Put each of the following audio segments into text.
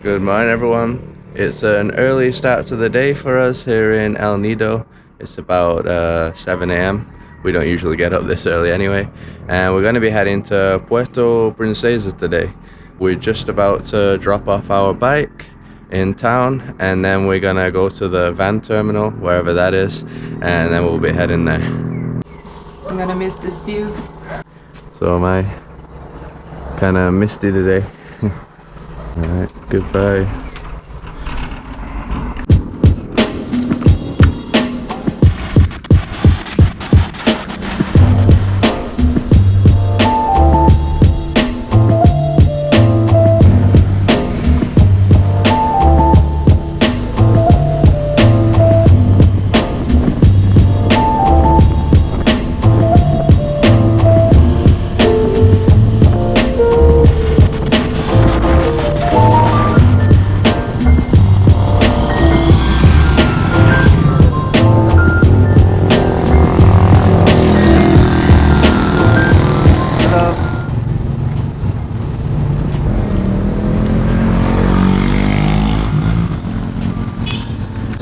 Good morning, everyone. It's an early start to the day for us here in El Nido. It's about 7 a.m. We don't usually get up this early anyway. And we're going to be heading to Puerto Princesa today. We're just about to drop off our bike in town, and then we're going to go to the van terminal, wherever that is, and then we'll be heading there. I'm gonna miss this view. So am I. Kind of misty today. Alright, goodbye.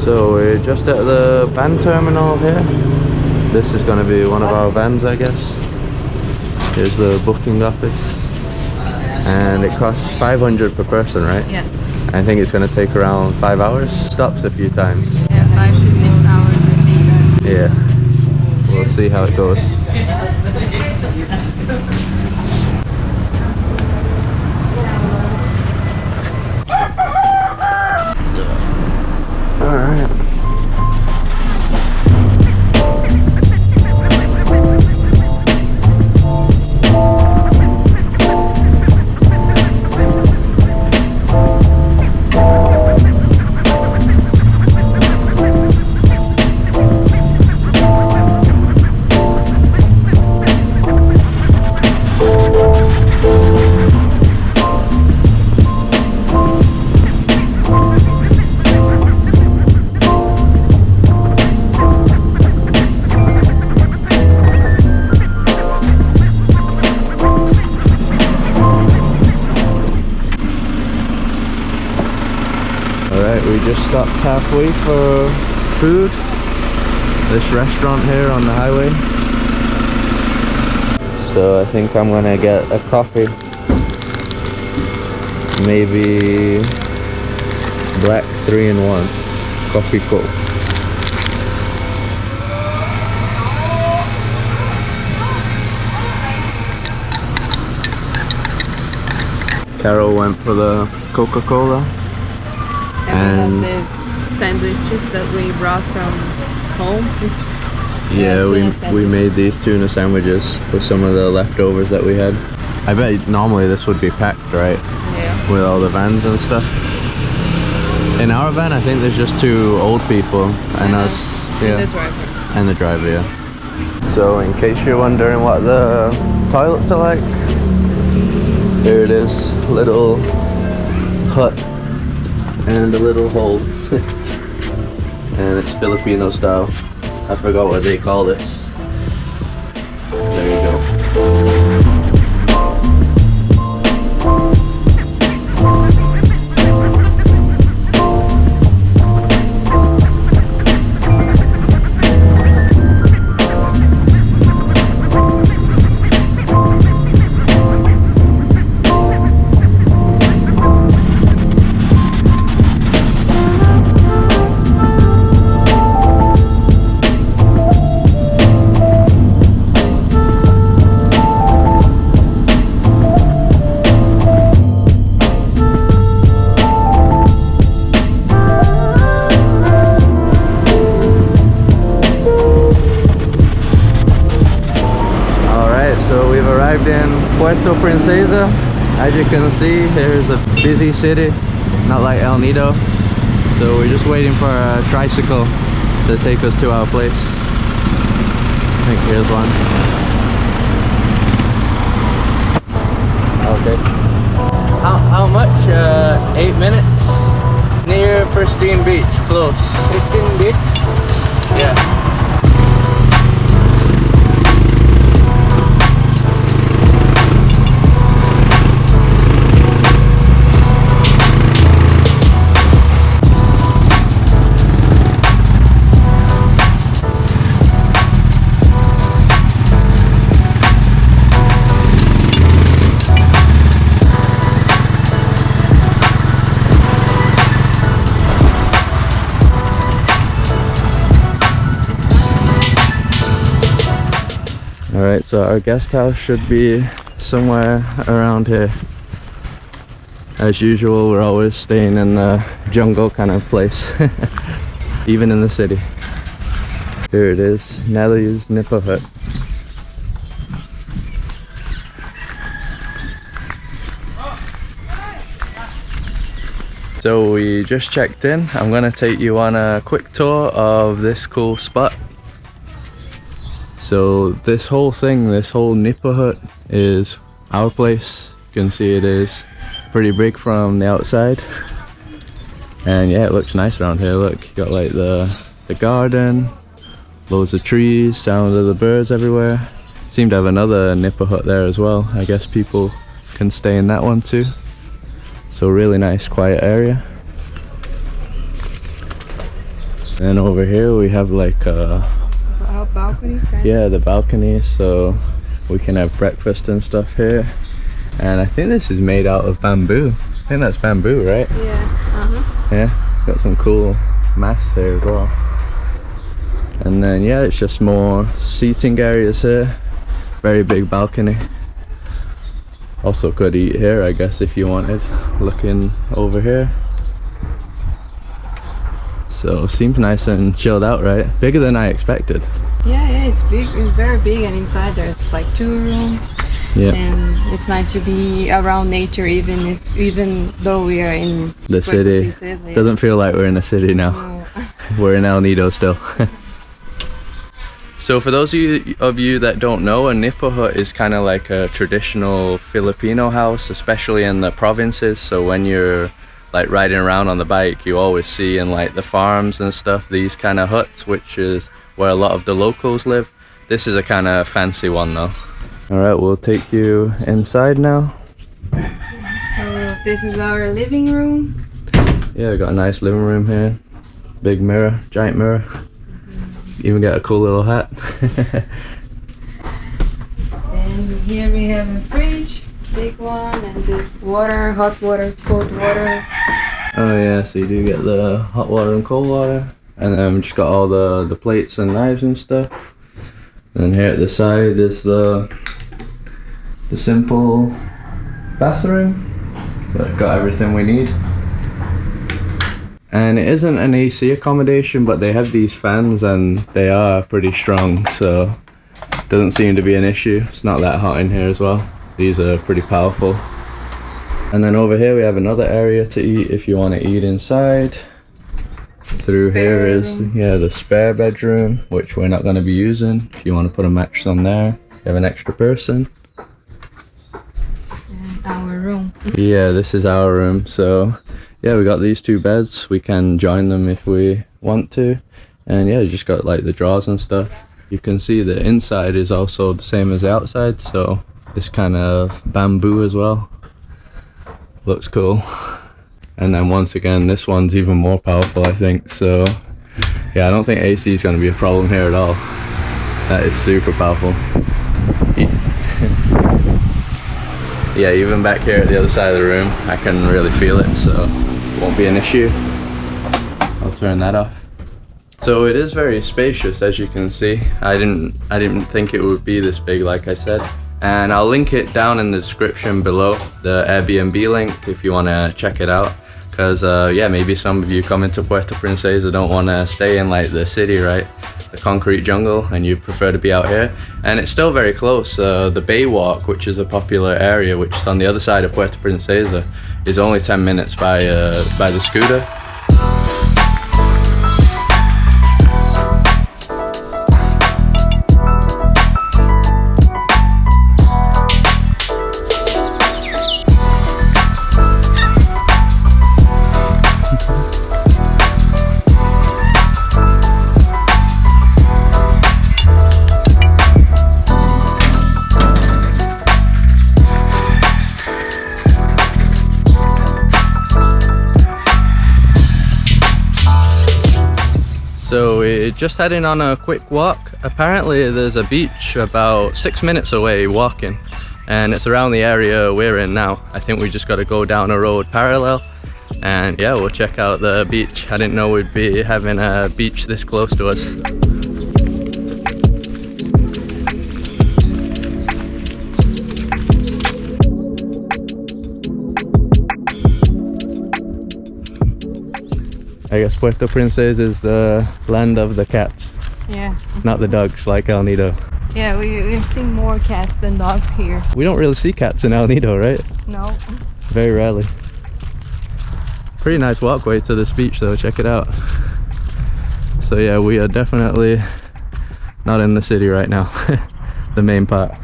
So we're just at the van terminal here. This is going to be one of our vans, I guess. Here's the booking office. And it costs 500 per person, right? Yes. I think it's going to take around 5 hours. Stops a few times. Yeah, 5 to 6 hours, I think. Yeah. We'll see how it goes. Alright. Alright, we just stopped halfway for food. This restaurant here on the highway. So I think I'm gonna get a coffee. Maybe black 3-in-1 coffee coke. Carol went for the Coca-Cola. And we have these sandwiches that we brought from home. Yeah, we made these tuna sandwiches with some of the leftovers that we had. I bet normally this would be packed, right? Yeah. With all the vans and stuff. In our van, I think there's just 2 old people and us. Yeah. And the driver. And the driver, yeah. So in case you're wondering what the toilets are like, here it is, little hut and a little hole. And it's Filipino style. I forgot what they call this. There you go. In Puerto Princesa. As you can see, here's a busy city, not like El Nido. So we're just waiting for a tricycle to take us to our place. I think here's one. Okay. How much? 8 minutes? Near Pristine Beach, close. Pristine Beach? Yeah. Alright, so our guest house should be somewhere around here. As usual, we're always staying in the jungle kind of place, even in the city. Here it is, Nelly's Nipa Hut. So we just checked in. I'm gonna take you on a quick tour of this cool spot. So this whole thing, this whole Nipa Hut is our place. You can see it is pretty big from the outside. And yeah, it looks nice around here. Look, you got like the garden, loads of trees, sounds of the birds everywhere. Seem to have another Nipa Hut there as well. I guess people can stay in that one too. So really nice quiet area. And over here we have like a balcony, right? Yeah, the balcony, so we can have breakfast and stuff here. And I think this is made out of bamboo. I think that's bamboo, right? Yeah. Yeah, got some cool masts here as well. And then yeah, it's just more seating areas here. Very big balcony. Also could eat here, I guess, if you wanted. Looking over here. So seems nice and chilled out, right? Bigger than I expected. Yeah, it's big. It's very big, and inside there's like 2 rooms. Yeah. And it's nice to be around nature, even though we are in The city. Yeah. Doesn't feel like we're in a city now. No. We're in El Nido still. So for those of you that don't know, a Nipa Hut is kind of like a traditional Filipino house, especially in the provinces. So when you're like riding around on the bike, you always see in like the farms and stuff these kind of huts, which is where a lot of the locals live. This is a kind of fancy one though. Alright, we'll take you inside now. So this is our living room. Yeah, we got a nice living room here. Big mirror, giant mirror. Even got a cool little hat. And here we have a fridge, big one, and this water, hot water, cold water. Oh yeah, so you do get the hot water and cold water. And then we just got all the plates and knives and stuff. And then here at the side is the simple bathroom. But got everything we need. And it isn't an AC accommodation, but they have these fans and they are pretty strong, so doesn't seem to be an issue. It's not that hot in here as well. These are pretty powerful. And then over here we have another area to eat if you want to eat inside. Through here is the spare bedroom, which we're not going to be using. If you want to put a mattress on there, you have an extra person. And our room. Yeah, this is our room. So yeah, we got these 2 beds. We can join them if we want to. And yeah, you just got like the drawers and stuff. You can see the inside is also the same as the outside, so this kind of bamboo as well. Looks cool. And then once again, this one's even more powerful, I think. So yeah, I don't think AC is going to be a problem here at all. That is super powerful. Yeah, even back here at the other side of the room, I can really feel it, so it won't be an issue. I'll turn that off. So it is very spacious, as you can see. I didn't think it would be this big, like I said. And I'll link it down in the description below, the Airbnb link, if you want to check it out. Because yeah, maybe some of you coming to Puerto Princesa don't want to stay in like the city, right? The concrete jungle, and you prefer to be out here. And it's still very close. The Bay Walk, which is a popular area, which is on the other side of Puerto Princesa, is only 10 minutes by the scooter. So we're just heading on a quick walk. Apparently there's a beach about 6 minutes away walking, and it's around the area we're in now. I think we just got to go down a road parallel, and yeah, we'll check out the beach. I didn't know we'd be having a beach this close to us. I guess Puerto Princesa is the land of the cats, Yeah. not the dogs like El Nido. Yeah, we've seen more cats than dogs here. We don't really see cats in El Nido, right? No. Very rarely. Pretty nice walkway to this beach though, check it out. So yeah, we are definitely not in the city right now, the main part.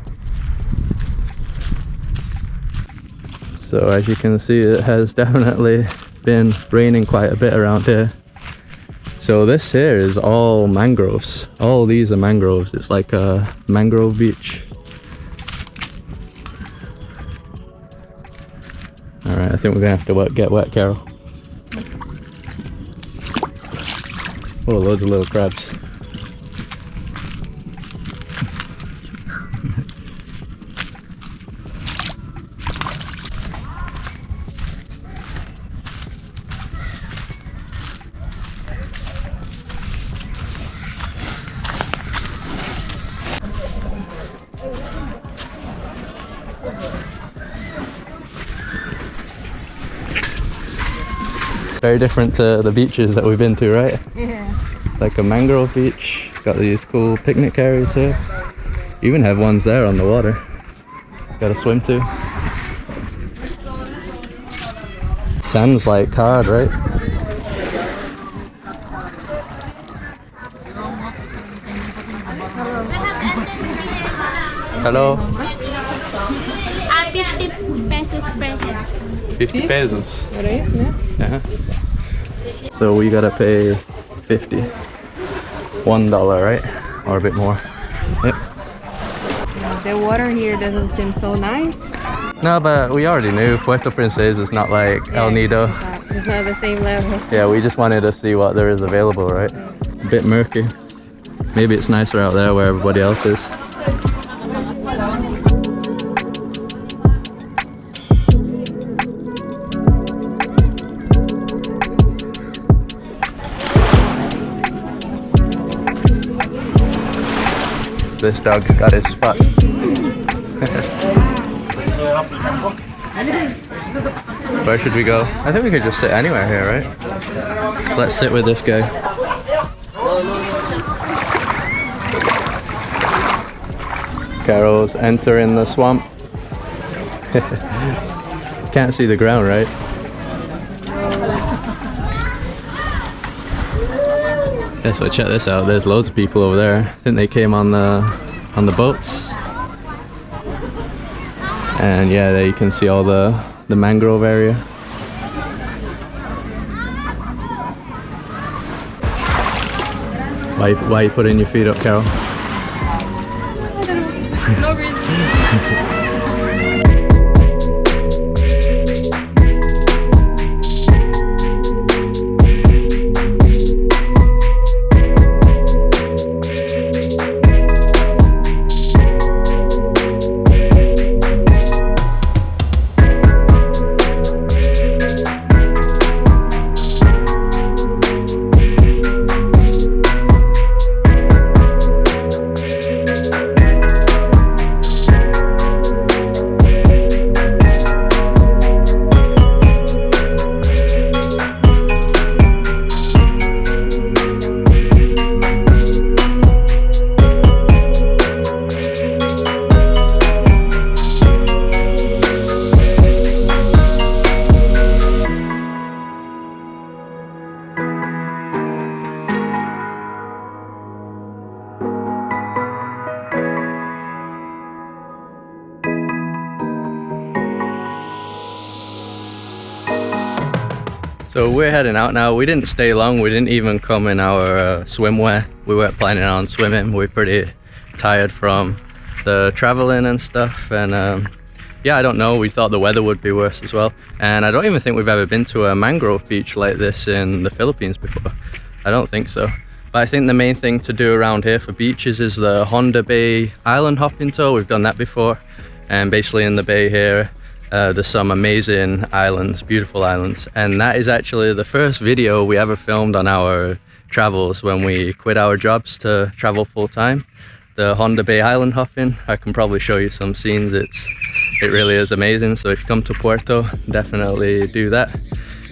So as you can see, it has definitely been raining quite a bit around here. So this here is all mangroves. All these are mangroves. It's like a mangrove beach. Alright, I think we're gonna have to get wet, Carol. Oh, loads of little crabs. Very different to the beaches that we've been to, right? Yeah. Like a mangrove beach. Got these cool picnic areas here. You even have ones there on the water. Got to swim to. Sand's like hard, right? Hello. 50 pesos per head. 50 pesos. Right? Yeah. Yeah. So we gotta pay 50. $1, right? Or a bit more. Yep. The water here doesn't seem so nice. No, but we already knew Puerto Princesa is not like El Nido. It's not the same level. Yeah, we just wanted to see what there is available, right? A bit murky. Maybe it's nicer out there where everybody else is. This dog's got his spot. Where should we go? I think we could just sit anywhere here, right? Let's sit with this guy. Carol's entering the swamp. Can't see the ground, right? Yeah, so check this out. There's loads of people over there. I think they came on the boats. And yeah, there you can see all the mangrove area. Why you putting your feet up, Carol? No reason. So we're heading out now. We didn't stay long. We didn't even come in our swimwear. We weren't planning on swimming. We're pretty tired from the traveling and stuff. And yeah, I don't know. We thought the weather would be worse as well. And I don't even think we've ever been to a mangrove beach like this in the Philippines before. I don't think so. But I think the main thing to do around here for beaches is the Honda Bay island hopping tour. We've done that before. And basically in the bay here, there's some amazing islands, beautiful islands, and that is actually the first video we ever filmed on our travels when we quit our jobs to travel full-time. The Honda Bay island hopping. I can probably show you some scenes. It really is amazing. So if you come to Puerto, definitely do that.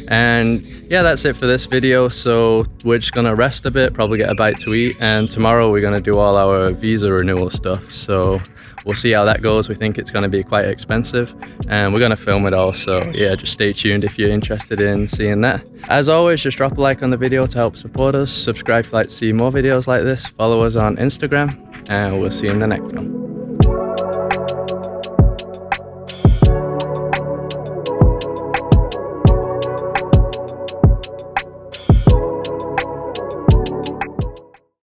And yeah, that's it for this video. So we're just gonna rest a bit, probably get a bite to eat, and tomorrow we're gonna do all our visa renewal stuff. So we'll see how that goes. We think it's gonna be quite expensive, and we're gonna film it all. So yeah, just stay tuned if you're interested in seeing that. As always, just drop a like on the video to help support us. Subscribe if you'd like to see more videos like this. Follow us on Instagram, and we'll see you in the next one.